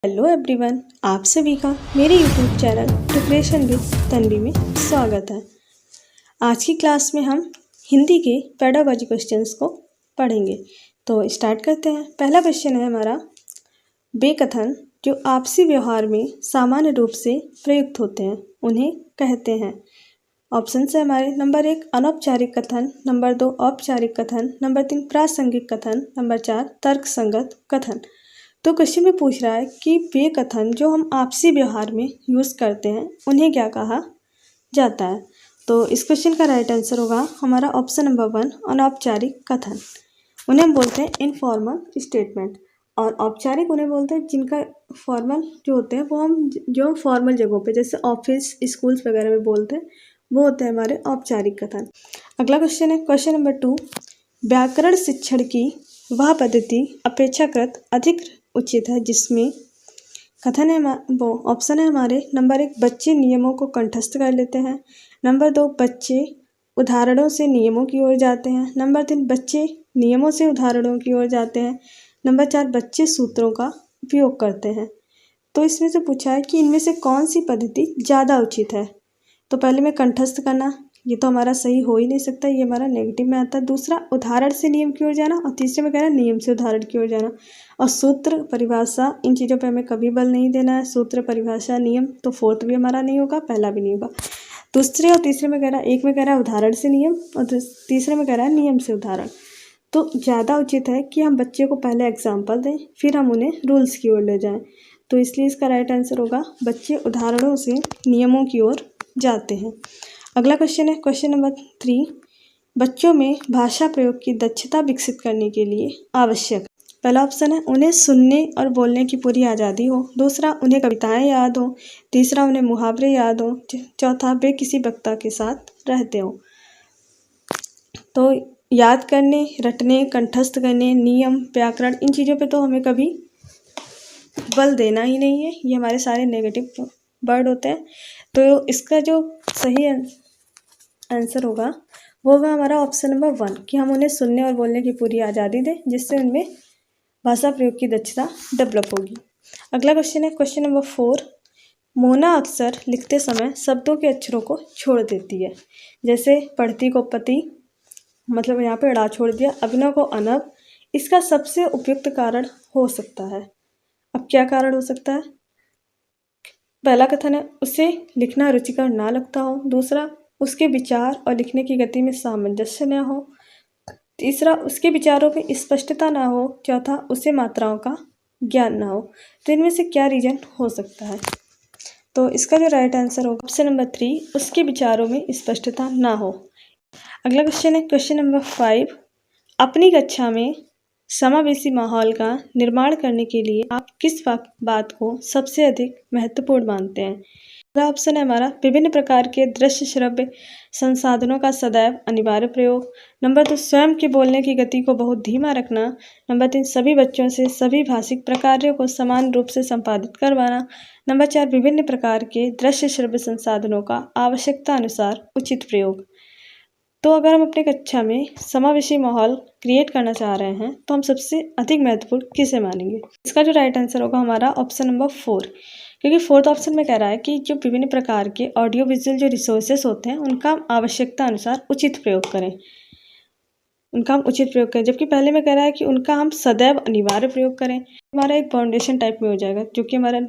Hello everyone, आप सभी का मेरे YouTube channel preparation with Tanvi में स्वागत है। आज की क्लास में हम हिंदी के पेडागॉजी क्वेश्चंस को पढ़ेंगे। तो स्टार्ट करते हैं। पहला क्वेश्चन है हमारा, बेकथन जो आपसी व्यवहार में सामान्य रूप से प्रयुक्त होते हैं उन्हें कहते हैं। ऑप्शन है हमारे, नंबर 1 अनौपचारिक कथन, नंबर 2 औपचारिक कथन, नंबर 3 प्रासंगिक कथन, नंबर 4 तर्कसंगत कथन। तो क्वेश्चन में पूछ रहा है कि बेकथन जो हम आपसी व्यवहार में यूज़ करते हैं उन्हें क्या कहा जाता है। तो इस क्वेश्चन का राइट आंसर होगा हमारा ऑप्शन नंबर 1 अनौपचारिक कथन। उन्हें हम बोलते हैं इनफॉर्मल स्टेटमेंट, और औपचारिक उन्हें बोलते हैं जिनका फॉर्मल जो होते हैं वो हम जो फॉर्मल जगहों पे जैसे ऑफिस स्कूल्स वगैरह में बोलते हैं वो होते हैं हमारे औपचारिक कथन। अगला क्वेश्चन है क्वेश्चन नंबर 2, व्याकरण शिक्षण की वह पद्धति अपेक्षाकृत अधिक उचित है जिसमें कथन है वो ऑप्शन है हमारे, नंबर 1 बच्चे नियमों को कंठस्थ कर लेते हैं, नंबर 2 बच्चे उदाहरणों से नियमों की ओर जाते हैं, नंबर 3 बच्चे नियमों से उदाहरणों की ओर जाते हैं, नंबर 4 बच्चे सूत्रों का उपयोग करते हैं। तो इसमें से पूछा है कि इनमें से कौन सी पद्धति ज़्यादा उचित है। तो पहले में कंठस्थ करना, ये तो हमारा सही हो ही नहीं सकता, ये हमारा नेगेटिव में आता है। दूसरा उदाहरण से नियम की ओर जाना, और तीसरे में कह रहा है नियम से उदाहरण की ओर जाना। और सूत्र परिभाषा, इन चीज़ों पे हमें कभी बल नहीं देना है। सूत्र परिभाषा नियम तो फोर्थ भी हमारा नहीं होगा, पहला भी नहीं होगा। दूसरे और तीसरे में कह रहा है, एक में कह रहा है उदाहरण से नियम और तीसरे में कह रहा है नियम से उदाहरण। तो ज़्यादा उचित है कि हम बच्चे को पहले एग्जाम्पल दें फिर हम उन्हें रूल्स की ओर ले जाएँ। तो इसलिए इसका राइट आंसर होगा बच्चे उदाहरणों से नियमों की ओर जाते हैं। अगला क्वेश्चन है क्वेश्चन नंबर 3, बच्चों में भाषा प्रयोग की दक्षता विकसित करने के लिए आवश्यक। पहला ऑप्शन है उन्हें सुनने और बोलने की पूरी आज़ादी हो, दूसरा उन्हें कविताएं याद हो, तीसरा उन्हें मुहावरे याद हो, चौथा वे किसी वक्ता के साथ रहते हो। तो याद करने, रटने, कंठस्थ करने, नियम, व्याकरण, इन चीज़ों पे तो हमें कभी बल देना ही नहीं है, ये हमारे सारे नेगेटिव वर्ड होते हैं। तो इसका जो सही आंसर होगा वो होगा हमारा ऑप्शन नंबर 1 कि हम उन्हें सुनने और बोलने की पूरी आज़ादी दें जिससे उनमें भाषा प्रयोग की दक्षता डेवलप होगी। अगला क्वेश्चन है क्वेश्चन नंबर 4, मोना अक्सर लिखते समय शब्दों के अक्षरों को छोड़ देती है, जैसे पढ़ती को पति, मतलब यहाँ पे अड़ा छोड़ दिया, अभिनव को अनब। इसका सबसे उपयुक्त कारण हो सकता है। अब क्या कारण हो सकता है? पहला कथन है उसे लिखना रुचिकर ना लगता हो, दूसरा उसके विचार और लिखने की गति में सामंजस्य न हो, तीसरा उसके विचारों में स्पष्टता ना हो, चौथा उसे मात्राओं का ज्ञान ना हो। तो इनमें से क्या रीजन हो सकता है? तो इसका जो राइट आंसर होगा ऑप्शन नंबर 3 उसके विचारों में स्पष्टता ना हो। अगला क्वेश्चन है क्वेश्चन नंबर 5, अपनी कक्षा में समावेशी माहौल का निर्माण करने के लिए आप किस बात को सबसे अधिक महत्वपूर्ण मानते हैं? पहला ऑप्शन है हमारा, विभिन्न प्रकार के दृश्य श्रव्य संसाधनों का सदैव अनिवार्य प्रयोग, नंबर 2 स्वयं के बोलने की गति को बहुत धीमा रखना, नंबर 3 सभी बच्चों से सभी भाषिक प्रकारों को समान रूप से संपादित करवाना, नंबर 4 विभिन्न प्रकार के दृश्य श्रव्य संसाधनों का आवश्यकता अनुसार उचित प्रयोग। तो अगर हम अपने कक्षा में समावेशी माहौल क्रिएट करना चाह रहे हैं तो हम सबसे अधिक महत्वपूर्ण किसे मानेंगे? इसका जो राइट आंसर होगा हमारा ऑप्शन नंबर 4, क्योंकि फोर्थ ऑप्शन में कह रहा है कि जो विभिन्न प्रकार के ऑडियो विजुअल जो रिसोर्सेस होते हैं उनका हम आवश्यकता अनुसार उचित प्रयोग करें, जबकि पहले में कह रहा है कि उनका हम सदैव अनिवार्य प्रयोग करें। हमारा एक फाउंडेशन टाइप में हो जाएगा जो कि हमारा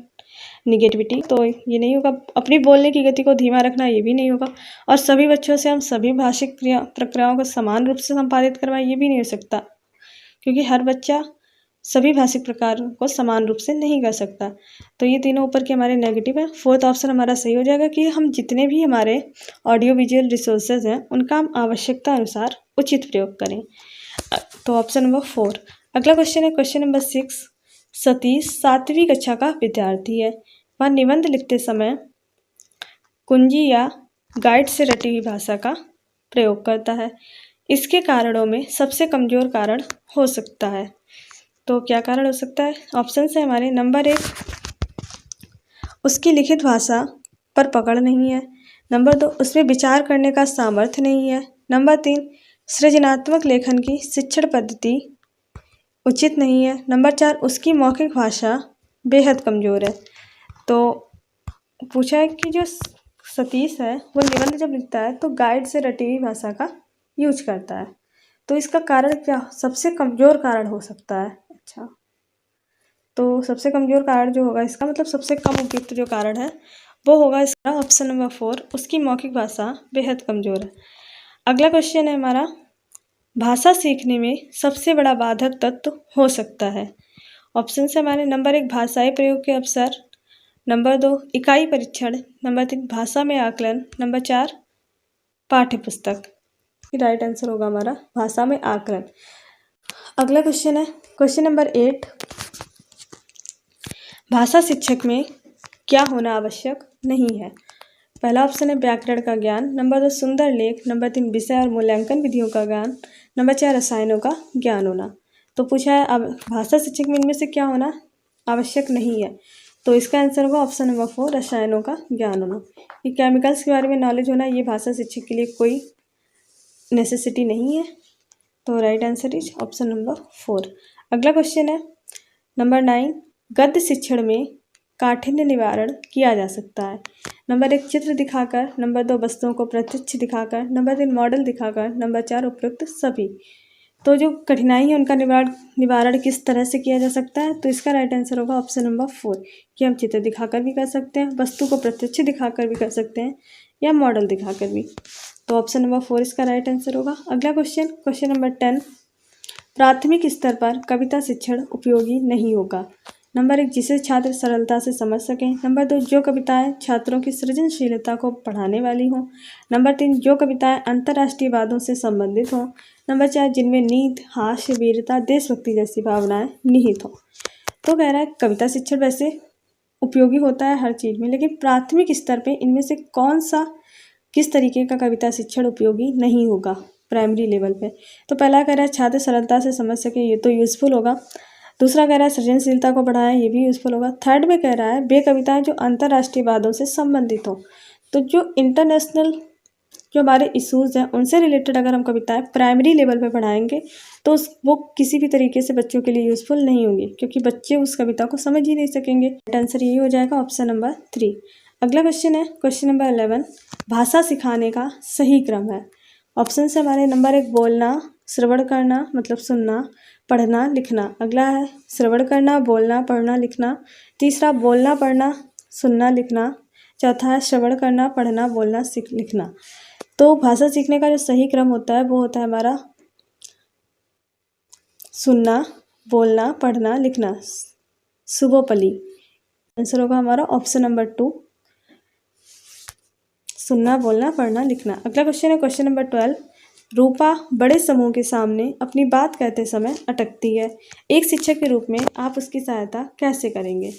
निगेटिविटी, तो ये नहीं होगा। अपनी बोलने की गति को धीमा रखना ये भी नहीं होगा, और सभी बच्चों से हम सभी भाषिक प्रक्रियाओं को समान रूप से संपादित करवाएं ये भी नहीं हो सकता, क्योंकि हर बच्चा सभी भाषिक प्रकार को समान रूप से नहीं कर सकता। तो ये तीनों ऊपर के हमारे नेगेटिव है। फोर्थ ऑप्शन हमारा सही हो जाएगा कि हम जितने भी हमारे ऑडियो विजुअल रिसोर्सेज हैं उनका हम आवश्यकता अनुसार उचित प्रयोग करें। तो ऑप्शन नंबर 4। अगला क्वेश्चन है क्वेश्चन नंबर 6, सतीश 7वीं कक्षा का विद्यार्थी है। वह निबंध लिखते समय कुंजी या गाइड से रटी हुई भाषा का प्रयोग करता है। इसके कारणों में सबसे कमजोर कारण हो सकता है। तो क्या कारण हो सकता है? ऑप्शन है हमारे, नंबर 1 उसकी लिखित भाषा पर पकड़ नहीं है, नंबर 2 उसमें विचार करने का सामर्थ्य नहीं है, नंबर 3 सृजनात्मक लेखन की शिक्षण पद्धति उचित नहीं है, नंबर 4 उसकी मौखिक भाषा बेहद कमज़ोर है। तो पूछा है कि जो सतीश है वो निबंध जब लिखता है तो गाइड से रटी हुई भाषा का यूज करता है। तो इसका कारण क्या, सबसे कमज़ोर कारण हो सकता है। अच्छा, तो सबसे कमज़ोर कारण जो होगा इसका मतलब सबसे कम उपयुक्त जो कारण है वो होगा इसका ऑप्शन नंबर 4, उसकी मौखिक भाषा बेहद कमज़ोर है। अगला क्वेश्चन है हमारा, भाषा सीखने में सबसे बड़ा बाधक तत्व हो सकता है। ऑप्शन से हमारे नंबर 1 भाषाई प्रयोग के अवसर, नंबर 2 इकाई परीक्षण, नंबर 3 भाषा में आकलन, नंबर 4 पाठ्य पुस्तक। राइट आंसर होगा हमारा भाषा में आकलन। अगला क्वेश्चन है क्वेश्चन नंबर 8, भाषा शिक्षक में क्या होना आवश्यक नहीं है। पहला ऑप्शन है व्याकरण का ज्ञान, नंबर 2 सुंदर लेख, नंबर 3 विषय और मूल्यांकन विधियों का ज्ञान, नंबर 4 रसायनों का ज्ञान होना। तो पूछा है अब भाषा शिक्षक में इनमें से क्या होना आवश्यक नहीं है। तो इसका आंसर होगा ऑप्शन नंबर 4 रसायनों का ज्ञान होना। ये केमिकल्स के बारे में नॉलेज होना ये भाषा शिक्षक के लिए कोई नेसेसिटी नहीं है। तो right answer is option number 4। अगला क्वेश्चन है नंबर 9, गद्य शिक्षण में काठिन्य निवारण किया जा सकता है। नंबर 1 चित्र दिखाकर, नंबर 2 वस्तुओं को प्रत्यक्ष दिखाकर, नंबर 3 मॉडल दिखाकर, नंबर 4 उपयुक्त सभी। तो जो कठिनाई है उनका निवारण किस तरह से किया जा सकता है। तो इसका राइट आंसर होगा ऑप्शन नंबर 4 कि हम चित्र दिखाकर भी कर सकते हैं, वस्तु को प्रत्यक्ष दिखाकर भी कर सकते हैं या मॉडल दिखाकर भी। तो ऑप्शन नंबर 4 इसका राइट आंसर होगा। अगला क्वेश्चन नंबर 10, प्राथमिक स्तर पर कविता शिक्षण उपयोगी नहीं होगा। नंबर 1 जिसे छात्र सरलता से समझ सकें, नंबर 2 जो कविताएं छात्रों की सृजनशीलता को बढ़ाने वाली हों, नंबर 3 जो कविताएं अंतर्राष्ट्रीय वादों से संबंधित हों, नंबर 4 जिनमें नीति, हास्य, वीरता, देशभक्ति जैसी भावनाएं निहित हों। तो कह रहा है कविता शिक्षण वैसे उपयोगी होता है हर चीज़ में, लेकिन प्राथमिक स्तर पर इनमें से कौन सा किस तरीके का कविता शिक्षण उपयोगी नहीं होगा प्राइमरी लेवल पे। तो पहला कह रहा है छात्र सरलता से समझ सके, ये तो यूज़फुल होगा। दूसरा कह रहा है सृजनशीलता को बढ़ाएं, ये भी यूज़फुल होगा। थर्ड में कह रहा है वे कविताएं जो अंतर्राष्ट्रीय वादों से संबंधित हों। तो जो इंटरनेशनल जो हमारे इशूज़ हैं उनसे रिलेटेड अगर हम कविताएं प्राइमरी लेवल पे पढ़ाएंगे तो वो किसी भी तरीके से बच्चों के लिए यूज़फुल नहीं होंगी, क्योंकि बच्चे उस कविता को समझ ही नहीं सकेंगे। आंसर यही हो जाएगा ऑप्शन नंबर 3। अगला क्वेश्चन है क्वेश्चन नंबर 11, भाषा सिखाने का सही क्रम है। ऑप्शन से हमारे नंबर 1 बोलना, श्रवण करना मतलब सुनना, पढ़ना, लिखना। अगला है श्रवण करना, बोलना, पढ़ना, लिखना। तीसरा बोलना, पढ़ना, सुनना, लिखना। चौथा है श्रवण करना, पढ़ना, बोलना, लिखना। तो भाषा सीखने का जो सही क्रम होता है वो होता है हमारा सुनना, बोलना, पढ़ना, लिखना, सुबोपली। आंसर होगा हमारा ऑप्शन नंबर 2 सुनना, बोलना, पढ़ना, लिखना। अगला क्वेश्चन है क्वेश्चन नंबर 12, रूपा बड़े समूह के सामने अपनी बात कहते समय अटकती है। एक शिक्षक के रूप में आप उसकी सहायता कैसे करेंगे।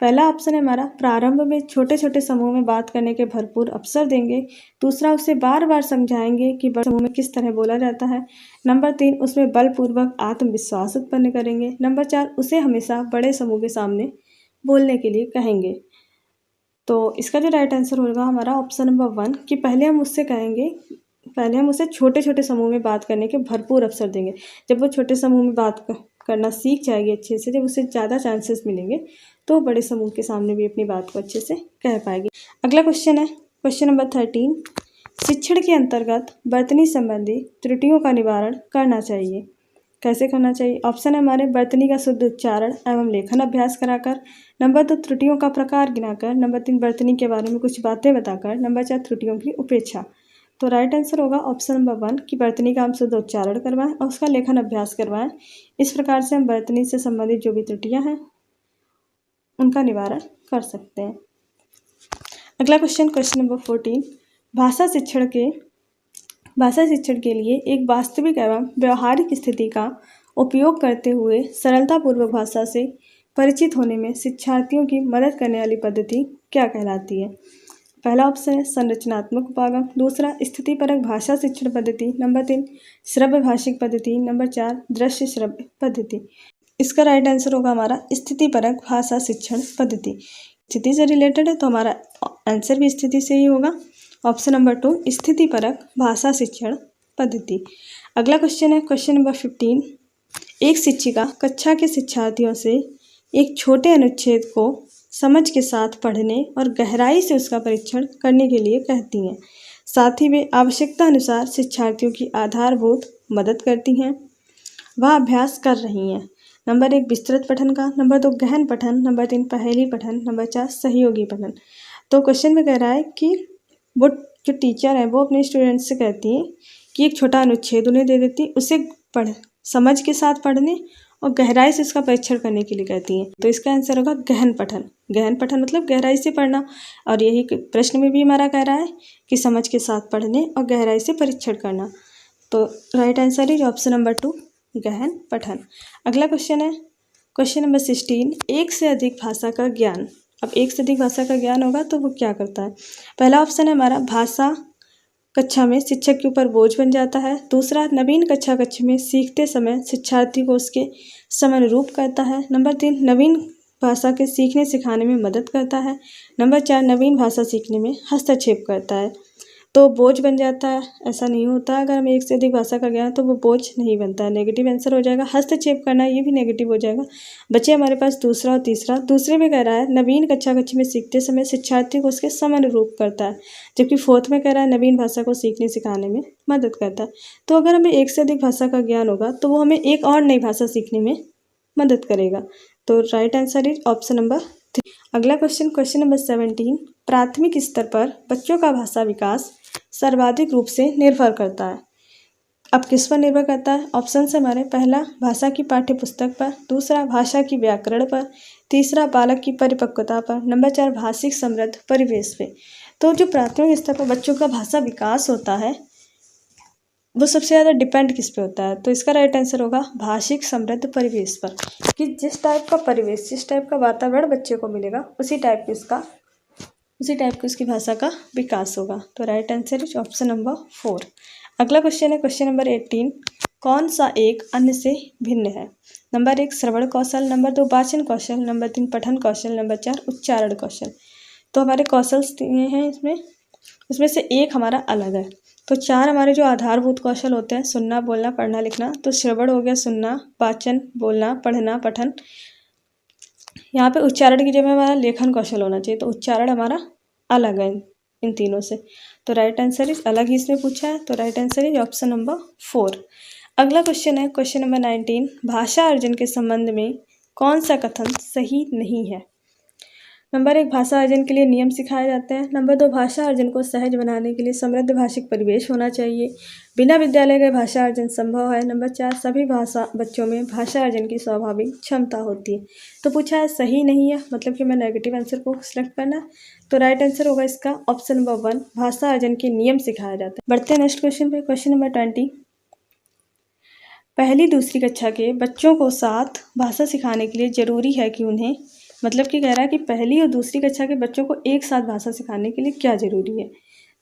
पहला ऑप्शन है हमारा प्रारंभ में छोटे छोटे समूह में बात करने के भरपूर अवसर देंगे। दूसरा उसे बार बार समझाएंगे कि बड़े समूह में किस तरह बोला जाता है। नंबर 3 उसमें बलपूर्वक आत्मविश्वास उत्पन्न करेंगे। नंबर 4 उसे हमेशा बड़े समूह के सामने बोलने के लिए कहेंगे। तो इसका जो राइट आंसर होगा हमारा ऑप्शन नंबर 1 कि पहले हम उसे छोटे छोटे समूह में बात करने के भरपूर अवसर देंगे। जब वो छोटे समूह में बात करना सीख जाएगी अच्छे से, जब उसे ज़्यादा चांसेस मिलेंगे तो बड़े समूह के सामने भी अपनी बात को अच्छे से कह पाएगी। अगला क्वेश्चन है क्वेश्चन नंबर 13, शिक्षण के अंतर्गत वर्तनी संबंधी त्रुटियों का निवारण करना चाहिए। कैसे करना चाहिए। ऑप्शन है हमारे वर्तनी का शुद्ध उच्चारण एवं लेखन अभ्यास कराकर। नंबर 2 त्रुटियों का प्रकार गिनाकर। नंबर 3 वर्तनी के बारे में कुछ बातें बताकर। नंबर 4 त्रुटियों की उपेक्षा। तो राइट आंसर होगा ऑप्शन नंबर 1 कि वर्तनी का हम शुद्ध उच्चारण करवाएं और उसका लेखन अभ्यास करवाएं। इस प्रकार से हम वर्तनी से संबंधित जो भी त्रुटियाँ हैं उनका निवारण कर सकते हैं। अगला क्वेश्चन नंबर 14, भाषा शिक्षण के लिए एक वास्तविक एवं व्यवहारिक स्थिति का उपयोग करते हुए सरलतापूर्वक भाषा से परिचित होने में शिक्षार्थियों की मदद करने वाली पद्धति क्या कहलाती है। पहला ऑप्शन है संरचनात्मक उपागम। दूसरा स्थितिपरक भाषा शिक्षण पद्धति। नंबर 3 श्रव्य भाषिक पद्धति। नंबर 4 दृश्य श्रव्य पद्धति। इसका राइट आंसर होगा हमारा स्थितिपरक भाषा शिक्षण पद्धति। स्थिति से रिलेटेड है तो हमारा आंसर भी स्थिति से ही होगा। ऑप्शन नंबर 2 स्थितिपरक भाषा शिक्षण पद्धति। अगला क्वेश्चन है क्वेश्चन नंबर 15, एक शिक्षिका कक्षा के शिक्षार्थियों से एक छोटे अनुच्छेद को समझ के साथ पढ़ने और गहराई से उसका परीक्षण करने के लिए कहती हैं। साथ ही वे आवश्यकता अनुसार शिक्षार्थियों की आधारभूत मदद करती हैं। वह अभ्यास कर रही हैं। नंबर 1 विस्तृत पठन का, नंबर 2 गहन पठन, नंबर 3 पहेली पठन, नंबर 4 सहयोगी पठन। तो क्वेश्चन में कह रहा है कि वो जो टीचर है वो अपने स्टूडेंट्स से कहती हैं कि एक छोटा अनुच्छेद उन्हें दे देती, उसे समझ के साथ पढ़ने और गहराई से उसका परीक्षण करने के लिए कहती हैं। तो इसका आंसर होगा गहन पठन। गहन पठन मतलब गहराई से पढ़ना, और यही प्रश्न में भी हमारा कह रहा है कि समझ के साथ पढ़ने और गहराई से परीक्षण करना। तो right answer is option number 2 गहन पठन। अगला क्वेश्चन है क्वेश्चन नंबर 16 एक से अधिक भाषा का ज्ञान। अब एक से अधिक भाषा का ज्ञान होगा तो वो क्या करता है। पहला ऑप्शन है हमारा भाषा कक्षा में शिक्षक के ऊपर बोझ बन जाता है। दूसरा नवीन कक्षा में सीखते समय शिक्षार्थी को उसके समयानुरूप करता है। नंबर 3 नवीन भाषा के सीखने सिखाने में मदद करता है। नंबर 4 नवीन भाषा सीखने में हस्तक्षेप करता है। तो बोझ बन जाता है, ऐसा नहीं होता। अगर हमें एक से अधिक भाषा का ज्ञान तो वो बोझ नहीं बनता है, नेगेटिव आंसर हो जाएगा। हस्तक्षेप करना ये भी नेगेटिव हो जाएगा। बचे हमारे पास दूसरा और तीसरा। दूसरे में कह रहा है नवीन कक्षा में सीखते समय शिक्षार्थी को उसके समयानुरूप करता है, जबकि फोर्थ में कह रहा है नवीन भाषा को सीखने सिखाने में मदद करता है। तो अगर हमें एक से अधिक भाषा का ज्ञान होगा तो वो हमें एक और नई भाषा सीखने में मदद करेगा। तो right answer is option number 3। अगला क्वेश्चन नंबर 17 प्राथमिक स्तर पर बच्चों का भाषा विकास सर्वाधिक रूप से निर्भर करता है। अब किस पर निर्भर करता है। ऑप्शन से हमारे पहला भाषा की पाठ्य पुस्तक पर, दूसरा भाषा की व्याकरण पर, तीसरा बालक की परिपक्वता पर, नंबर 4 भाषिक समृद्ध परिवेश पे। तो जो प्राथमिक स्तर पर बच्चों का भाषा विकास होता है वो सबसे ज़्यादा डिपेंड किस पे होता है। तो इसका राइट आंसर होगा भाषिक समृद्ध परिवेश पर, कि जिस टाइप का परिवेश, जिस टाइप का वातावरण बच्चे को मिलेगा उसी टाइप की उसकी भाषा का विकास होगा। तो right answer is option number 4। अगला क्वेश्चन है क्वेश्चन नंबर 18 कौन सा एक अन्य से भिन्न है। नंबर 1 श्रवण कौशल, नंबर 2 वाचन कौशल, नंबर 3 पठन कौशल, नंबर 4 उच्चारण कौशल। तो हमारे कौशल दिए हैं उसमें से एक हमारा अलग है। तो 4 हमारे जो आधारभूत कौशल होते हैं सुनना, बोलना, पढ़ना, लिखना। तो श्रवण हो गया सुनना, वाचन बोलना, पढ़ना, पठन। यहाँ पे उच्चारण की जगह हमारा लेखन कौशल होना चाहिए, तो उच्चारण हमारा अलग है इन तीनों से। तो राइट आंसर इज अलग ही इसमें पूछा है। तो right answer is option number 4। अगला क्वेश्चन है क्वेश्चन नंबर 19 भाषा अर्जन के संबंध में कौन सा कथन सही नहीं है। नंबर 1 भाषा अर्जन के लिए नियम सिखाए जाते हैं। नंबर 2 भाषा अर्जन को सहज बनाने के लिए समृद्ध भाषिक परिवेश होना चाहिए। बिना विद्यालय के भाषा अर्जन संभव है। नंबर 4 सभी बच्चों में भाषा अर्जन की स्वाभाविक क्षमता होती है। तो पूछा है सही नहीं है, मतलब कि मैं नेगेटिव आंसर को सिलेक्ट करना। तो राइट आंसर होगा इसका ऑप्शन नंबर 1 भाषा अर्जन के नियम सिखाया जाता है। बढ़ते हैं नेक्स्ट क्वेश्चन पे। क्वेश्चन नंबर 20 पहली दूसरी कक्षा के बच्चों को साथ भाषा सिखाने के लिए ज़रूरी है कि उन्हें, मतलब कि कह रहा है कि पहली और दूसरी कक्षा के बच्चों को एक साथ भाषा सिखाने के लिए क्या ज़रूरी है।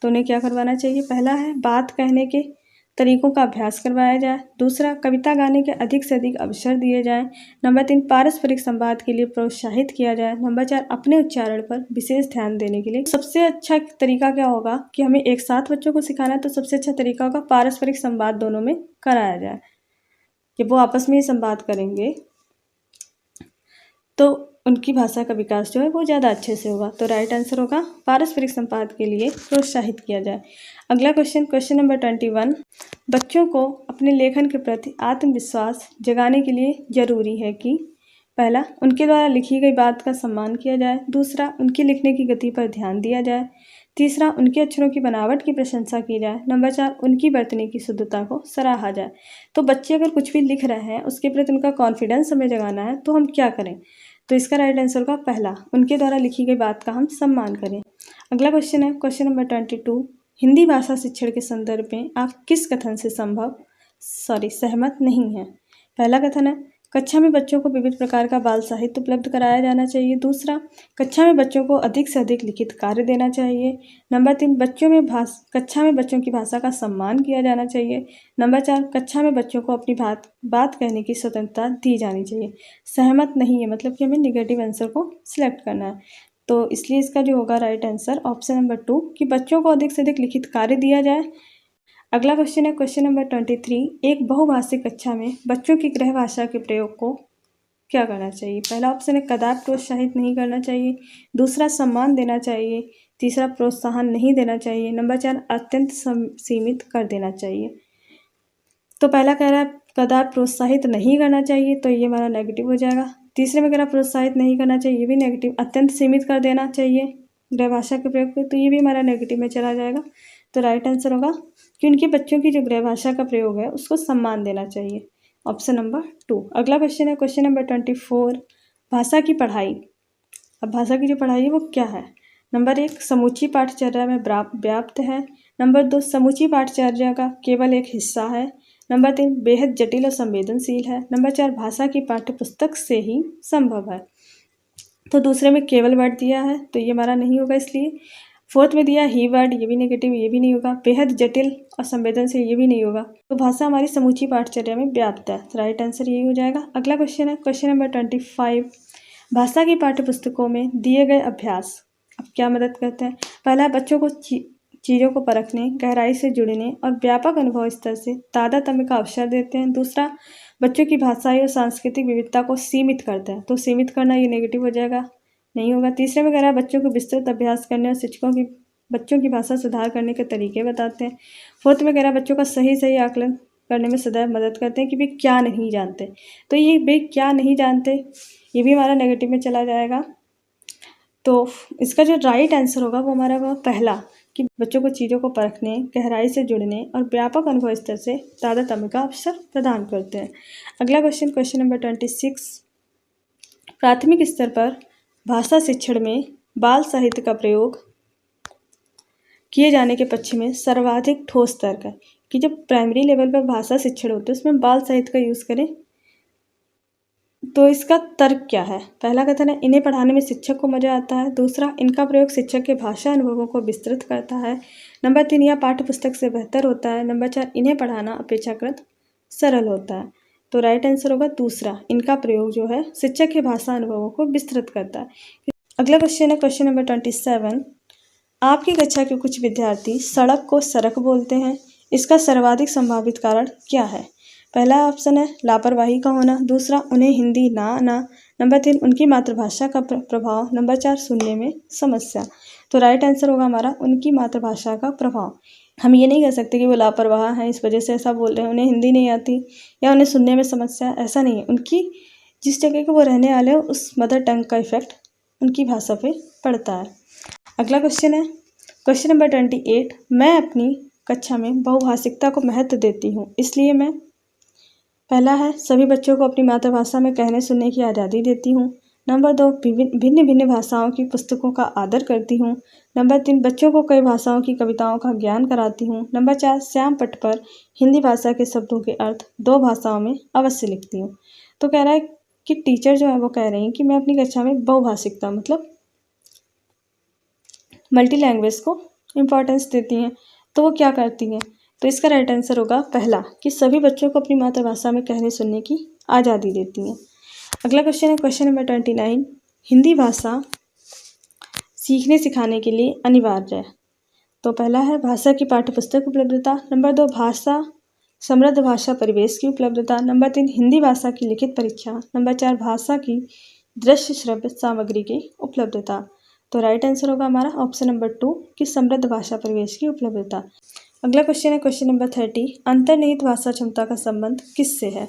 तो उन्हें क्या करवाना चाहिए। पहला है बात कहने के तरीकों का अभ्यास करवाया जाए। दूसरा कविता गाने के अधिक से अधिक अवसर दिए जाएं। नंबर 3 पारस्परिक संवाद के लिए प्रोत्साहित किया जाए। नंबर 4 अपने उच्चारण पर विशेष ध्यान देने के लिए। सबसे अच्छा तरीका क्या होगा कि हमें एक साथ बच्चों को सिखाना है, तो सबसे अच्छा तरीका होगा पारस्परिक संवाद दोनों में कराया जाए। जब वो आपस में ही संवाद करेंगे तो उनकी भाषा का विकास जो है वो ज़्यादा अच्छे से होगा। तो राइट आंसर होगा पारस्परिक संवाद के लिए प्रोत्साहित किया जाए। अगला क्वेश्चन नंबर 21 बच्चों को अपने लेखन के प्रति आत्मविश्वास जगाने के लिए ज़रूरी है कि पहला उनके द्वारा लिखी गई बात का सम्मान किया जाए। दूसरा उनकी लिखने की गति पर ध्यान दिया जाए। तीसरा उनके अक्षरों की बनावट की प्रशंसा की जाए। नंबर 4 उनकी बरतने की शुद्धता को सराहा जाए। तो बच्चे अगर कुछ भी लिख रहे हैं उसके प्रति उनका कॉन्फिडेंस हमें जगाना है, तो हम क्या करें। तो इसका राइट आंसर होगा पहला उनके द्वारा लिखी गई बात का हम सम्मान करें। अगला क्वेश्चन है क्वेश्चन नंबर 22 हिंदी भाषा शिक्षण के संदर्भ में आप किस कथन से सहमत नहीं हैं। पहला कथन है कक्षा में बच्चों को विविध प्रकार का बाल साहित्य उपलब्ध कराया जाना चाहिए। दूसरा कक्षा में बच्चों को अधिक से अधिक लिखित कार्य देना चाहिए। नंबर 3 कक्षा में बच्चों की भाषा का सम्मान किया जाना चाहिए। नंबर 4 कक्षा में बच्चों को अपनी बात कहने की स्वतंत्रता दी जानी चाहिए। सहमत नहीं है, मतलब कि हमें निगेटिव आंसर को सिलेक्ट करना है। तो इसलिए इसका जो होगा राइट आंसर ऑप्शन नंबर 2 कि बच्चों को अधिक से अधिक लिखित कार्य दिया जाए। अगला क्वेश्चन है क्वेश्चन नंबर 23 एक बहुभाषिक कक्षा में बच्चों की गृह भाषा के प्रयोग को क्या करना चाहिए? पहला ऑप्शन है कदापि प्रोत्साहित नहीं करना चाहिए, दूसरा सम्मान देना चाहिए, तीसरा प्रोत्साहन नहीं देना चाहिए, नंबर 4 अत्यंत सीमित कर देना चाहिए। तो पहला कह रहा है कदापि प्रोत्साहित नहीं करना चाहिए, तो ये हमारा नेगेटिव हो जाएगा। तीसरे में कह रहा प्रोत्साहित नहीं करना चाहिए, ये भी नेगेटिव। अत्यंत सीमित कर देना चाहिए गृह भाषा के प्रयोग को, तो ये भी हमारा नेगेटिव में चला जाएगा। तो राइट आंसर होगा कि उनके बच्चों की जो गृह भाषा का प्रयोग है उसको सम्मान देना चाहिए, ऑप्शन नंबर 2। अगला क्वेश्चन है क्वेश्चन नंबर 24, भाषा की पढ़ाई। अब भाषा की जो पढ़ाई है वो क्या है? नंबर 1 समूची पाठचर्या में व्याप्त है, नंबर 2 समूची पाठचर्या का केवल एक हिस्सा है, नंबर 3 बेहद जटिल और संवेदनशील है, नंबर 4 भाषा की पाठ्यपुस्तक से ही संभव है। तो दूसरे में केवल वर्ड दिया है तो ये हमारा नहीं होगा, इसलिए फोर्थ में दिया ही वर्ड, ये भी नेगेटिव, ये भी नहीं होगा। बेहद जटिल और संवेदनशील, ये भी नहीं होगा। तो भाषा हमारी समूची पाठचर्या में व्याप्त है, तो राइट आंसर यही हो जाएगा। अगला क्वेश्चन है क्वेश्चन नंबर 25, भाषा की पाठ्यपुस्तकों में दिए गए अभ्यास अब क्या मदद करते हैं? पहला, बच्चों को चीज़ों को परखने, गहराई से जुड़ने और व्यापक अनुभव स्तर से तादात्म्य का अवसर देते हैं। दूसरा, बच्चों की भाषाई और सांस्कृतिक विविधता को सीमित करते हैं, तो सीमित करना ये नेगेटिव हो जाएगा, नहीं होगा। तीसरे में कह रहा है बच्चों को विस्तृत अभ्यास करने और शिक्षकों की बच्चों की भाषा सुधार करने के तरीके बताते हैं। फोर्थ में कह रहा है बच्चों का सही आकलन करने में सदैव मदद करते हैं कि वे क्या नहीं जानते, तो ये वे क्या नहीं जानते ये भी हमारा नेगेटिव में चला जाएगा। तो इसका जो राइट आंसर होगा वो हमारा होगा पहला, कि बच्चों को चीज़ों को परखने, गहराई से जुड़ने और व्यापक अनुभव स्तर से तादात्म्य का अवसर प्रदान करते हैं। अगला क्वेश्चन क्वेश्चन नंबर 26, प्राथमिक स्तर पर भाषा शिक्षण में बाल साहित्य का प्रयोग किए जाने के पक्ष में सर्वाधिक ठोस तर्क है कि जब प्राइमरी लेवल पर भाषा शिक्षण होते हैं उसमें बाल साहित्य का यूज़ करें, तो इसका तर्क क्या है? पहला कथन है इन्हें पढ़ाने में शिक्षक को मजा आता है, दूसरा इनका प्रयोग शिक्षक के भाषा अनुभवों को विस्तृत करता है, नंबर 3 यह पाठ्यपुस्तक से बेहतर होता है, नंबर 4 इन्हें पढ़ाना अपेक्षाकृत सरल होता है। तो राइट आंसर होगा दूसरा, इनका प्रयोग जो है शिक्षक के भाषा अनुभवों को विस्तृत करता है। अगला क्वेश्चन है क्वेश्चन नंबर 27, आपकी कक्षा के कुछ विद्यार्थी सड़क को सरक बोलते हैं, इसका सर्वाधिक संभावित कारण क्या है? पहला ऑप्शन है लापरवाही का होना, दूसरा उन्हें हिंदी ना आना, नंबर 3 उनकी मातृभाषा का प्रभाव, नंबर 4 सुनने में समस्या। तो राइट आंसर होगा हमारा उनकी मातृभाषा का प्रभाव। हम ये नहीं कह सकते कि वो लापरवाह हैं इस वजह से ऐसा बोल रहे हैं, उन्हें हिंदी नहीं आती या उन्हें सुनने में समस्या, ऐसा नहीं है। उनकी जिस जगह के वो रहने वाले हैं उस मदर टंग का इफेक्ट उनकी भाषा पे पड़ता है। अगला क्वेश्चन है क्वेश्चन नंबर 28, मैं अपनी कक्षा में बहुभाषिकता को महत्व देती हूँ, इसलिए मैं पहला है सभी बच्चों को अपनी मातृभाषा में कहने सुनने की आज़ादी देती हूँ, नंबर 2 भिन्न भिन्न भाषाओं की पुस्तकों का आदर करती हूँ, नंबर 3 बच्चों को कई भाषाओं की कविताओं का ज्ञान कराती हूँ, नंबर 4 श्याम पट पर हिंदी भाषा के शब्दों के अर्थ 2 भाषाओं में अवश्य लिखती हूँ। तो कह रहा है कि टीचर जो है वो कह रही हैं कि मैं अपनी कक्षा में बहुभाषिकता मतलब मल्टी लैंग्वेज को इम्पोर्टेंस देती हैं, तो वो क्या करती हैं? तो इसका राइट आंसर होगा पहला, कि सभी बच्चों को अपनी मातृभाषा में कहने सुनने की आज़ादी देती हैं। अगला क्वेश्चन है क्वेश्चन नंबर 29, हिंदी भाषा सीखने सिखाने के लिए अनिवार्य है। तो पहला है भाषा की पाठ्यपुस्तक उपलब्धता, नंबर 2 भाषा समृद्ध भाषा परिवेश की उपलब्धता, नंबर 3 हिंदी भाषा की लिखित परीक्षा, नंबर 4 भाषा की दृश्य श्रव्य सामग्री की उपलब्धता। तो राइट आंसर होगा हमारा ऑप्शन नंबर 2 कि समृद्ध भाषा परिवेश की उपलब्धता। अगला क्वेश्चन है क्वेश्चन नंबर 30, अंतर्निहित भाषा क्षमता का संबंध किससे है?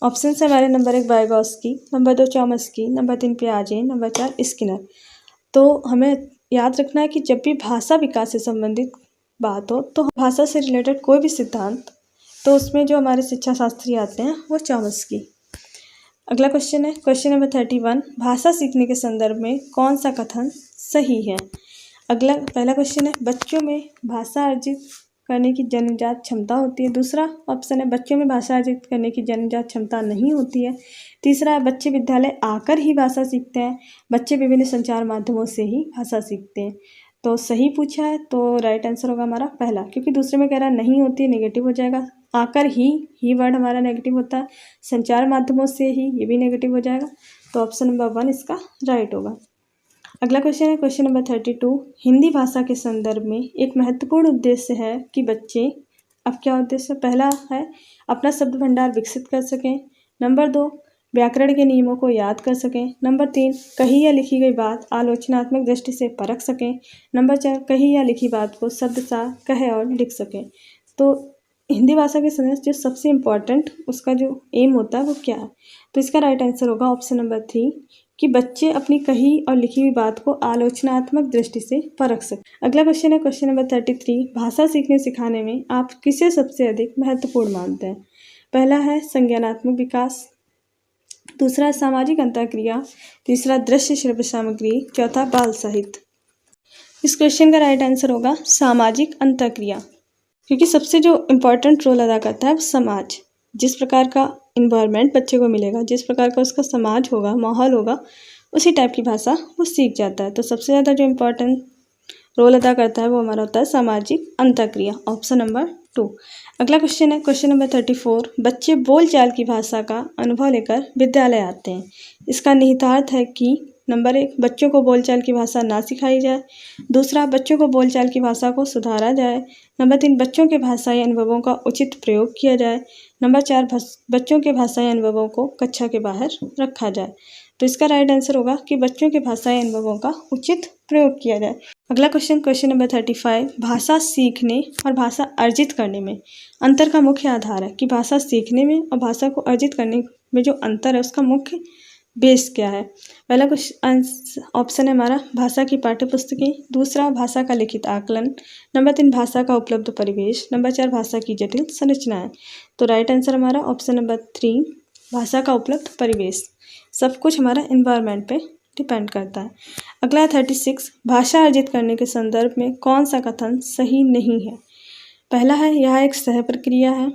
ऑप्शन है हमारे number 1 Vygotsky, number 2 Chomsky, number 3 पियाजे, नंबर 4 स्किनर। तो हमें याद रखना है कि जब भी भाषा विकास से संबंधित बात हो तो भाषा से रिलेटेड कोई भी सिद्धांत, तो उसमें जो हमारे शिक्षा शास्त्री आते हैं वो चॉम्स्की। अगला क्वेश्चन है क्वेश्चन नंबर 31, भाषा सीखने के संदर्भ में कौन सा कथन सही है? अगला पहला क्वेश्चन है बच्चों में भाषा अर्जित करने की जन्मजात क्षमता होती है, दूसरा ऑप्शन है बच्चों में भाषा अर्जित करने की जन्मजात क्षमता नहीं होती है, तीसरा है बच्चे विद्यालय आकर ही भाषा सीखते हैं, बच्चे विभिन्न संचार माध्यमों से ही भाषा सीखते हैं। तो सही पूछा है, तो राइट आंसर होगा हमारा पहला, क्योंकि दूसरे में कह रहा है नहीं होती है, नेगेटिव हो जाएगा। आकर ही वर्ड हमारा नेगेटिव होता है, संचार माध्यमों से ही, ये भी नेगेटिव हो जाएगा। तो ऑप्शन नंबर 1 इसका राइट होगा। अगला क्वेश्चन है क्वेश्चन नंबर 32, हिंदी भाषा के संदर्भ में एक महत्वपूर्ण उद्देश्य है कि बच्चे, अब क्या उद्देश्य? पहला है अपना शब्द भंडार विकसित कर सकें, नंबर 2 व्याकरण के नियमों को याद कर सकें। नंबर 3, कही या लिखी गई बात आलोचनात्मक दृष्टि से परख सकें। नंबर 4, कही या लिखी बात को शब्दशः कहे और लिख सकें। तो हिंदी भाषा के समय जो सबसे इम्पॉर्टेंट उसका जो एम होता है वो क्या है? तो इसका राइट आंसर होगा ऑप्शन नंबर 3 कि बच्चे अपनी कही और लिखी हुई बात को आलोचनात्मक दृष्टि से परख सकें। अगला क्वेश्चन है क्वेश्चन नंबर 33, भाषा सीखने सिखाने में आप किसे सबसे अधिक महत्वपूर्ण मानते हैं? पहला है संज्ञानात्मक विकास, दूसरा सामाजिक अंतःक्रिया, तीसरा दृश्य श्रव्य सामग्री, चौथा बाल साहित्य। इस क्वेश्चन का राइट आंसर होगा सामाजिक अंतःक्रिया, क्योंकि सबसे जो इम्पोर्टेंट रोल अदा करता है वो समाज। जिस प्रकार का इन्वायरमेंट बच्चे को मिलेगा, जिस प्रकार का उसका समाज होगा, माहौल होगा, उसी टाइप की भाषा वो सीख जाता है। तो सबसे ज़्यादा जो इम्पोर्टेंट रोल अदा करता है वो हमारा होता है सामाजिक अंतःक्रिया, ऑप्शन नंबर 2। अगला क्वेश्चन है क्वेश्चन नंबर 34, बच्चे बोलचाल की भाषा का अनुभव लेकर विद्यालय आते हैं। इसका निहितार्थ है कि नंबर 1, बच्चों को बोलचाल की भाषा ना सिखाई जाए। दूसरा, बच्चों को बोलचाल की भाषा को सुधारा जाए। नंबर 3, बच्चों के भाषाई अनुभवों का उचित प्रयोग किया जाए। नंबर 4, बच्चों के भाषाई अनुभवों को कक्षा के बाहर रखा जाए। तो इसका राइट आंसर होगा कि बच्चों के भाषाई अनुभवों का उचित प्रयोग किया जाए। अगला क्वेश्चन क्वेश्चन नंबर 35, भाषा सीखने और भाषा अर्जित करने में अंतर का मुख्य आधार है कि भाषा सीखने में और भाषा को अर्जित करने में जो अंतर है उसका मुख्य बेस क्या है? पहला ऑप्शन है हमारा भाषा की पाठ्यपुस्तकें, दूसरा भाषा का लिखित आकलन, नंबर 3 भाषा का उपलब्ध परिवेश, नंबर 4 भाषा की जटिल संरचनाएं। तो राइट आंसर हमारा ऑप्शन नंबर 3 भाषा का उपलब्ध परिवेश। सब कुछ हमारा एनवायरनमेंट पे डिपेंड करता है। अगला 36, भाषा अर्जित करने के संदर्भ में कौन सा कथन सही नहीं है? पहला है यह एक सह प्रक्रिया है,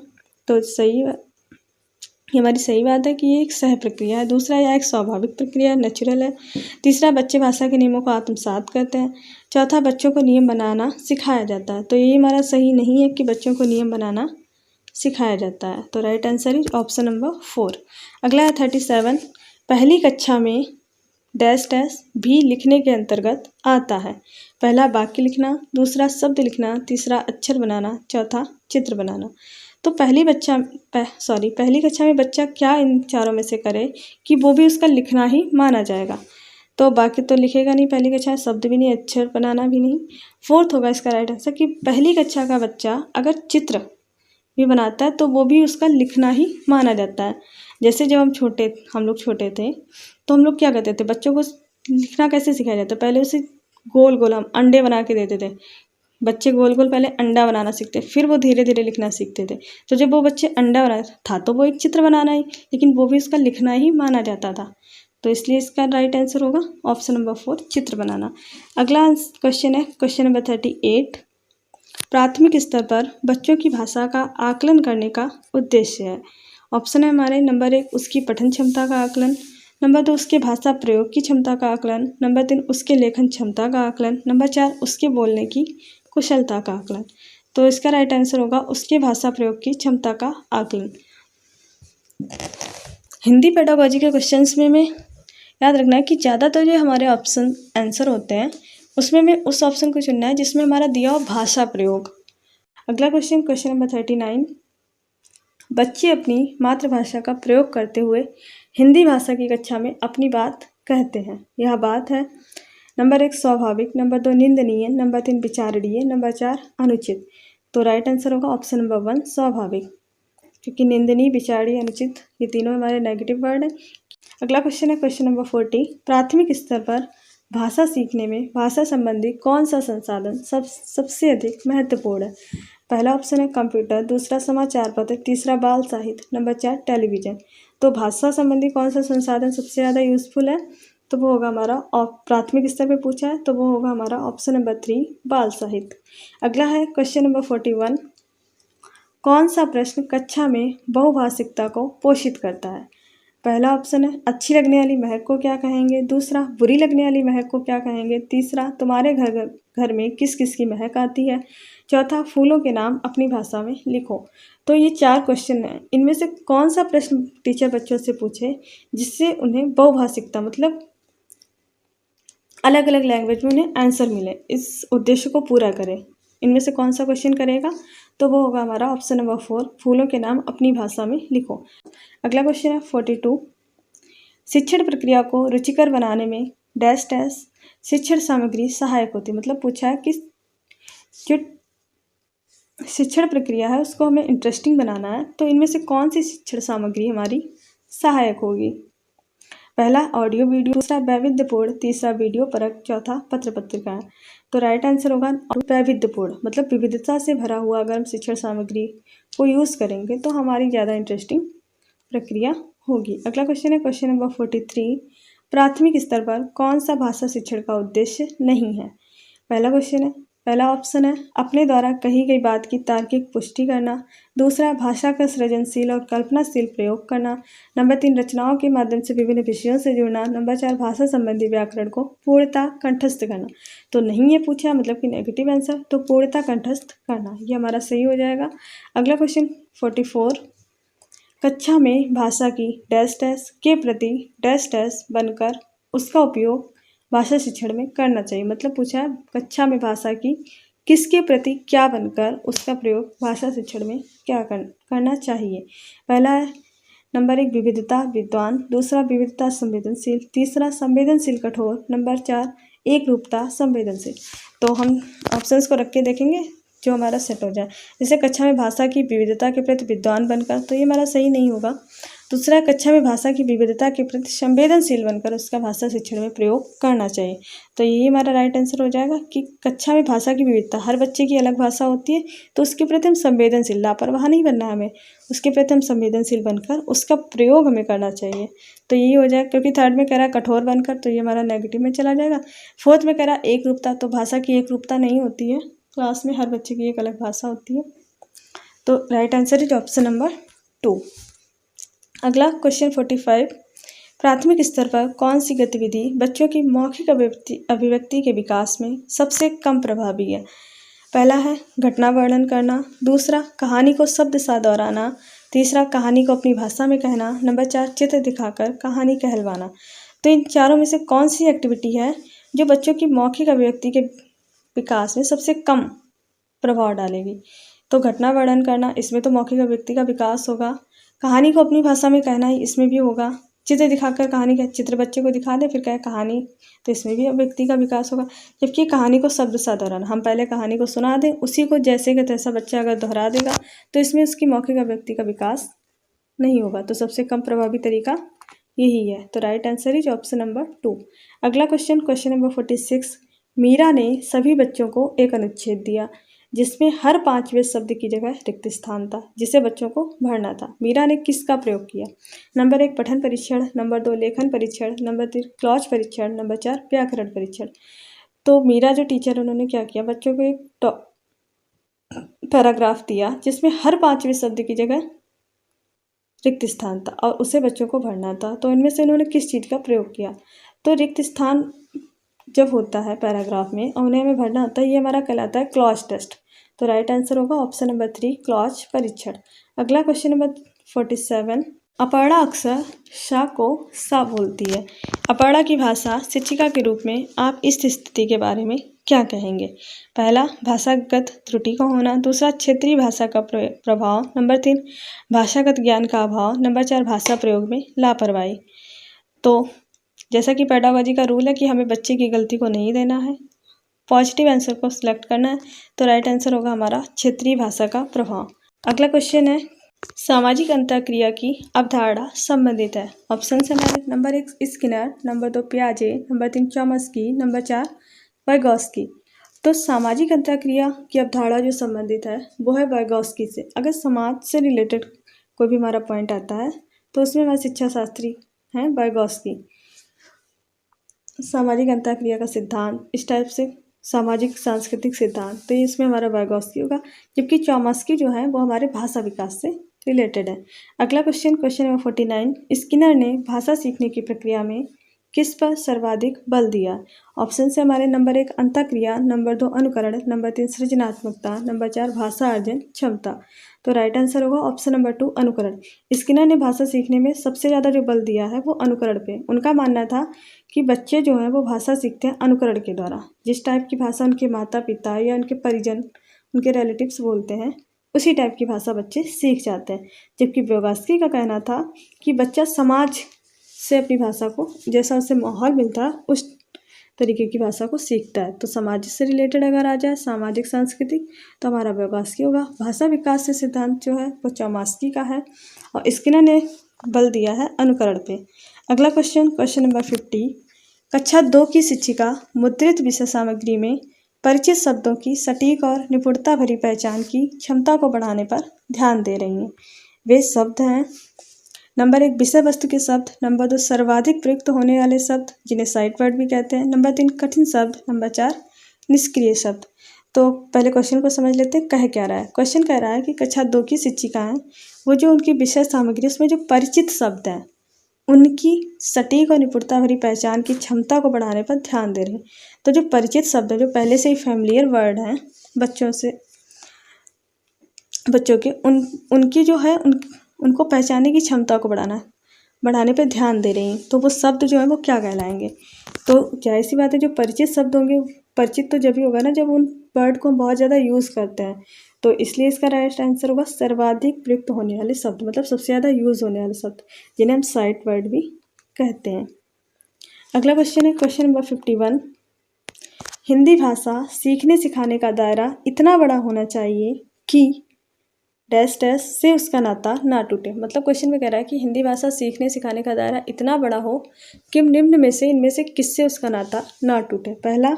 तो सही, ये हमारी सही बात है कि ये एक सह प्रक्रिया है। दूसरा, यह एक स्वाभाविक प्रक्रिया नेचुरल है। तीसरा, बच्चे भाषा के नियमों को आत्मसात करते हैं। चौथा, बच्चों को नियम बनाना सिखाया जाता है। तो ये हमारा सही नहीं है कि बच्चों को नियम बनाना सिखाया जाता है। तो right answer is option number 4। अगला है 37, पहली कक्षा में डैश डैश भी लिखने के अंतर्गत आता है। पहला, वाक्य लिखना, दूसरा, शब्द लिखना, तीसरा, अक्षर बनाना, चौथा, चित्र बनाना। तो पहली कक्षा में बच्चा क्या इन चारों में से करे कि वो भी उसका लिखना ही माना जाएगा? तो वाक्य तो लिखेगा नहीं पहली कक्षा, शब्द भी नहीं, अक्षर बनाना भी नहीं। 4th होगा इसका राइट आंसर कि पहली कक्षा का बच्चा अगर चित्र भी बनाता है तो वो भी उसका लिखना ही माना जाता है। जैसे जब हम लोग छोटे थे तो हम लोग क्या करते थे, बच्चों को लिखना कैसे सिखाया जाता है? पहले उसे गोल गोल हम अंडे बना के देते थे। बच्चे गोल गोल पहले अंडा बनाना सीखते, फिर वो धीरे धीरे लिखना सीखते थे। तो जब वो बच्चे अंडा बना था तो वो एक चित्र बनाना ही, लेकिन वो भी उसका लिखना ही माना जाता था। तो इसलिए इसका राइट आंसर होगा ऑप्शन नंबर 4 चित्र बनाना। अगला क्वेश्चन है क्वेश्चन नंबर 38, प्राथमिक स्तर पर बच्चों की भाषा का आकलन करने का उद्देश्य है। ऑप्शन है हमारे नंबर 1 उसकी पठन क्षमता का आकलन, नंबर 2 उसके भाषा प्रयोग की क्षमता का आकलन, नंबर 3 उसके लेखन क्षमता का आकलन, नंबर 4 उसके बोलने की कुशलता का आकलन। तो इसका राइट आंसर होगा उसके भाषा प्रयोग की क्षमता का आकलन। हिंदी पेडागोजी के क्वेश्चंस में याद रखना है कि ज़्यादातर जो हमारे ऑप्शन आंसर होते हैं उसमें हमें उस ऑप्शन को चुनना है जिसमें हमारा दिया हो भाषा प्रयोग। अगला क्वेश्चन क्वेश्चन नंबर 39, बच्चे अपनी मातृभाषा का प्रयोग करते हुए हिंदी भाषा की कक्षा में अपनी बात कहते हैं। यह बात है नंबर 1 स्वाभाविक, नंबर 2 निंदनीय, नंबर 3 विचारणीय, नंबर 4 अनुचित। तो राइट आंसर होगा ऑप्शन नंबर 1 स्वाभाविक, क्योंकि निंदनीय, विचारणीय, अनुचित ये तीनों हमारे नेगेटिव वर्ड हैं। अगला क्वेश्चन है क्वेश्चन नंबर 40, प्राथमिक स्तर पर भाषा सीखने में भाषा संबंधी कौन सा संसाधन सबसे अधिक महत्वपूर्ण है? पहला ऑप्शन है कंप्यूटर, दूसरा समाचार पत्र, तीसरा बाल साहित्य, नंबर 4 टेलीविज़न। तो भाषा संबंधी कौन सा संसाधन सबसे ज़्यादा यूजफुल है? तो वो होगा हमारा प्राथमिक स्तर पे पूछा है तो वो होगा हमारा ऑप्शन नंबर 3 बाल साहित्य। अगला है क्वेश्चन नंबर 41, कौन सा प्रश्न कक्षा में बहुभाषिकता को पोषित करता है? पहला ऑप्शन है अच्छी लगने वाली महक को क्या कहेंगे, दूसरा बुरी लगने वाली महक को क्या कहेंगे, तीसरा तुम्हारे घर में किस किस की महक आती है, चौथा फूलों के नाम अपनी भाषा में लिखो। तो ये 4 क्वेश्चन हैं, इनमें से कौन सा प्रश्न टीचर बच्चों से पूछे जिससे उन्हें बहुभाषिकता मतलब अलग अलग लैंग्वेज में उन्हें आंसर मिले, इस उद्देश्य को पूरा करें। इनमें से कौन सा क्वेश्चन करेगा? तो वो होगा हमारा ऑप्शन नंबर 4 फूलों के नाम अपनी भाषा में लिखो। अगला क्वेश्चन है 42, शिक्षण प्रक्रिया को रुचिकर बनाने में डैश डैश शिक्षण सामग्री सहायक होती है। मतलब पूछा है कि जो शिक्षण प्रक्रिया है उसको हमें इंटरेस्टिंग बनाना है, तो इनमें से कौन सी शिक्षण सामग्री हमारी सहायक होगी। पहला ऑडियो वीडियो, दूसरा वैविध्यपूर्ण, तीसरा वीडियो परक, चौथा पत्र पत्रिकाएं। तो राइट आंसर होगा वैविध्यपूर्ण, मतलब विविधता से भरा हुआ अगर हम शिक्षण सामग्री को यूज़ करेंगे तो हमारी ज़्यादा इंटरेस्टिंग प्रक्रिया होगी। अगला क्वेश्चन है क्वेश्चन नंबर 43, प्राथमिक स्तर पर कौन सा भाषा शिक्षण का उद्देश्य नहीं है। पहला ऑप्शन है अपने द्वारा कही गई बात की तार्किक पुष्टि करना, दूसरा भाषा का सृजनशील और कल्पनाशील प्रयोग करना, नंबर 3 रचनाओं के माध्यम से विभिन्न विषयों से जुड़ना, नंबर 4 भाषा संबंधी व्याकरण को पूर्णतः कंठस्थ करना। तो नहीं ये पूछा, मतलब कि नेगेटिव आंसर, तो पूर्णतः कंठस्थ करना ये हमारा सही हो जाएगा। अगला क्वेश्चन 44, कक्षा में भाषा की डैश डैश के प्रति डैश डैश बनकर उसका उपयोग भाषा शिक्षण में करना चाहिए। मतलब पूछा है कक्षा में भाषा की किसके प्रति क्या बनकर उसका प्रयोग भाषा शिक्षण में क्या करना चाहिए। पहला है नंबर 1 विविधता विद्वान, दूसरा विविधता संवेदनशील, तीसरा संवेदनशील कठोर, नंबर 4 एक रूपता संवेदनशील। तो हम ऑप्शंस को रख के देखेंगे जो हमारा सेट हो जाए। जैसे कक्षा में भाषा की विविधता के प्रति विद्वान बनकर, तो ये हमारा सही नहीं होगा। दूसरा कक्षा में भाषा की विविधता के प्रति संवेदनशील बनकर उसका भाषा शिक्षण में प्रयोग करना चाहिए। तो यही हमारा राइट आंसर हो जाएगा कि कक्षा में भाषा की विविधता, हर बच्चे की अलग भाषा होती है तो उसके प्रति हम संवेदनशील, लापरवाह नहीं बनना हमें, उसके प्रति हम संवेदनशील बनकर उसका प्रयोग हमें करना चाहिए। तो यही हो जाएगा। क्योंकि थर्ड में कह रहा है कठोर बनकर, तो ये हमारा नेगेटिव में चला जाएगा। फोर्थ में कह रहा है एक रूपता, तो भाषा की एक रूपता नहीं होती है, क्लास में हर बच्चे की एक अलग भाषा होती है। तो right answer is option number 2। अगला क्वेश्चन 45, प्राथमिक स्तर पर कौन सी गतिविधि बच्चों की मौखिक अभिव्यक्ति के विकास में सबसे कम प्रभावी है। पहला है घटना वर्णन करना, दूसरा कहानी को शब्द सा दोहराना, तीसरा कहानी को अपनी भाषा में कहना, नंबर 4 चित्र दिखाकर कहानी कहलवाना। तो इन चारों में से कौन सी एक्टिविटी है जो बच्चों की मौखिक अभिव्यक्ति के विकास में सबसे कम प्रभाव डालेगी। तो घटना वर्णन करना, इसमें तो मौखिक अभिव्यक्ति का विकास होगा। कहानी को अपनी भाषा में कहना ही इसमें भी होगा। चित्र दिखाकर कहानी का चित्र बच्चे को दिखा दे फिर कहे कहानी, तो इसमें भी अभिव्यक्ति का विकास होगा। जबकि कहानी को शब्द सा दोहराना, हम पहले कहानी को सुना दें, उसी को जैसे का तैसा बच्चा अगर दोहरा देगा तो इसमें उसकी मौखिक अभिव्यक्ति का विकास नहीं होगा। तो सबसे कम प्रभावी तरीका यही है। तो right answer is option number 2। अगला क्वेश्चन नंबर 46, मीरा ने सभी बच्चों को एक अनुच्छेद दिया जिसमें हर 5वें शब्द की जगह रिक्त स्थान था जिसे बच्चों को भरना था। मीरा ने किसका प्रयोग किया। नंबर 1 पठन परीक्षण, नंबर 2 लेखन परीक्षण, नंबर 3 क्लॉज परीक्षण, नंबर 4 व्याकरण परीक्षण। तो मीरा जो टीचर उन्होंने क्या किया, बच्चों को एक पैराग्राफ दिया जिसमें हर 5वें शब्द की जगह रिक्त स्थान था और उसे बच्चों को भरना था। तो इनमें से उन्होंने किस चीज़ का प्रयोग किया। तो रिक्त स्थान जब होता है पैराग्राफ में और उन्हें हमें भरना होता है, ये हमारा कहलाता है क्लॉज टेस्ट। तो राइट आंसर होगा ऑप्शन नंबर 3 क्लॉज परीक्षण। अगला क्वेश्चन नंबर 47, अपर्णा अक्सर श को सा बोलती है। अपर्णा की भाषा शिक्षिका के रूप में आप इस स्थिति के बारे में क्या कहेंगे। पहला भाषागत त्रुटि का होना, दूसरा क्षेत्रीय भाषा का प्रभाव, नंबर 3 भाषागत ज्ञान का अभाव, नंबर 4 भाषा प्रयोग में लापरवाही। तो जैसा कि पेडागोजी का रूल है कि हमें बच्चे की गलती को नहीं देना है, पॉजिटिव आंसर को सिलेक्ट करना है। तो राइट आंसर होगा हमारा क्षेत्रीय भाषा का प्रभाव। अगला क्वेश्चन है सामाजिक अंतःक्रिया की अवधारणा संबंधित है। ऑप्शन है हमारे नंबर 1 स्किनर, नंबर 2 पियाजे, नंबर 3 चॉम्स्की, नंबर 4 वाइगॉस्की। तो सामाजिक अंतःक्रिया की अवधारणा जो संबंधित है वो है वाइगॉस्की से। अगर समाज से रिलेटेड कोई भी हमारा पॉइंट आता है तो उसमें हमारे शिक्षा शास्त्री हैं वाइगॉस्की। सामाजिक अंतःक्रिया का सिद्धांत, इस टाइप से सामाजिक सांस्कृतिक सिद्धांत, तो ये इसमें हमारा वाइगॉस्की होगा। जबकि चॉम्स्की जो है वो हमारे भाषा विकास से रिलेटेड है। अगला क्वेश्चन नंबर 49, स्किनर ने भाषा सीखने की प्रक्रिया में किस पर सर्वाधिक बल दिया। ऑप्शन से हमारे नंबर 1 अंतःक्रिया, नंबर 2 अनुकरण, नंबर 3 सृजनात्मकता, नंबर 4 भाषा अर्जन क्षमता। तो राइट आंसर होगा ऑप्शन नंबर 2 अनुकरण। स्किनर ने भाषा सीखने में सबसे ज़्यादा जो बल दिया है वो अनुकरण पे। उनका मानना था कि बच्चे जो हैं वो भाषा सीखते हैं अनुकरण के द्वारा। जिस टाइप की भाषा उनके माता पिता या उनके परिजन, उनके रिलेटिव्स बोलते हैं, उसी टाइप की भाषा बच्चे सीख जाते हैं। जबकि वाइगॉस्की का कहना था कि बच्चा समाज से अपनी भाषा को, जैसा उसे माहौल मिलता है उस तरीके की भाषा को सीखता है। तो समाज से रिलेटेड अगर आ जाए सामाजिक सांस्कृतिक, तो हमारा व्यवहारिक होगा। भाषा विकास से सिद्धांत जो है वो चौमास्की का है और स्किनर ने बल दिया है अनुकरण पे। अगला क्वेश्चन नंबर 50, कक्षा 2 की शिक्षिका मुद्रित विषय सामग्री में परिचित शब्दों की सटीक और निपुणता भरी पहचान की क्षमता को बढ़ाने पर ध्यान दे रही हैं। वे शब्द हैं, नंबर 1 विषय वस्तु के शब्द, नंबर 2 सर्वाधिक प्रयुक्त होने वाले शब्द जिन्हें साइट वर्ड भी कहते हैं, नंबर 3 कठिन शब्द, नंबर 4 निष्क्रिय शब्द। तो पहले क्वेश्चन को समझ लेते हैं, कह क्या रहा है। क्वेश्चन कह रहा है कि कक्षा 2 की शिक्षिका हैं, वो जो उनकी विषय सामग्री उसमें जो परिचित शब्द हैं उनकी सटीक और निपुणता भरी पहचान की क्षमता को बढ़ाने पर ध्यान दे रही हैं। तो जो परिचित शब्द है, जो पहले से ही फैमिलियर वर्ड हैं बच्चों के उनकी जो है उनको पहचानने की क्षमता को बढ़ाने पे ध्यान दे रही हैं। तो वो शब्द जो है वो क्या कहलाएंगे। तो जाहिर सी बात है, जो परिचित शब्द होंगे, परिचित तो जब ही होगा ना जब उन वर्ड को बहुत ज़्यादा यूज़ करते हैं। तो इसलिए इसका राइट आंसर होगा सर्वाधिक प्रयुक्त होने वाले शब्द, मतलब सबसे ज़्यादा यूज़ होने वाले शब्द जिन्हें हम साइट वर्ड भी कहते हैं। अगला क्वेश्चन है क्वेश्चन नंबर 51, हिंदी भाषा सीखने सिखाने का दायरा इतना बड़ा होना चाहिए कि डैश डैश से उसका नाता ना टूटे। मतलब क्वेश्चन में कह रहा है कि हिंदी भाषा सीखने सिखाने का दायरा इतना बड़ा हो कि निम्न में से इनमें से किससे उसका नाता ना टूटे। पहला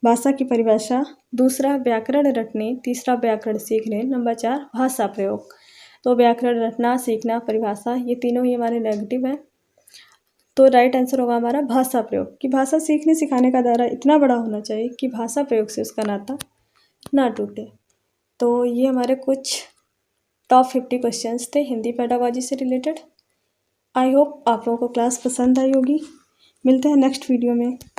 भाषा की परिभाषा, दूसरा व्याकरण रटने, तीसरा व्याकरण सीखने, नंबर 4 भाषा प्रयोग। तो व्याकरण रटना, सीखना, परिभाषा, ये तीनों ही हमारे नेगेटिव हैं। तो राइट आंसर होगा हमारा भाषा प्रयोग, कि भाषा सीखने सिखाने का दायरा इतना बड़ा होना चाहिए कि भाषा प्रयोग से उसका नाता ना टूटे। तो ये हमारे कुछ टॉप 50 क्वेश्चंस थे हिंदी पेडागॉजी से रिलेटेड। आई होप आप लोगों को क्लास पसंद आई होगी। मिलते हैं नेक्स्ट वीडियो में।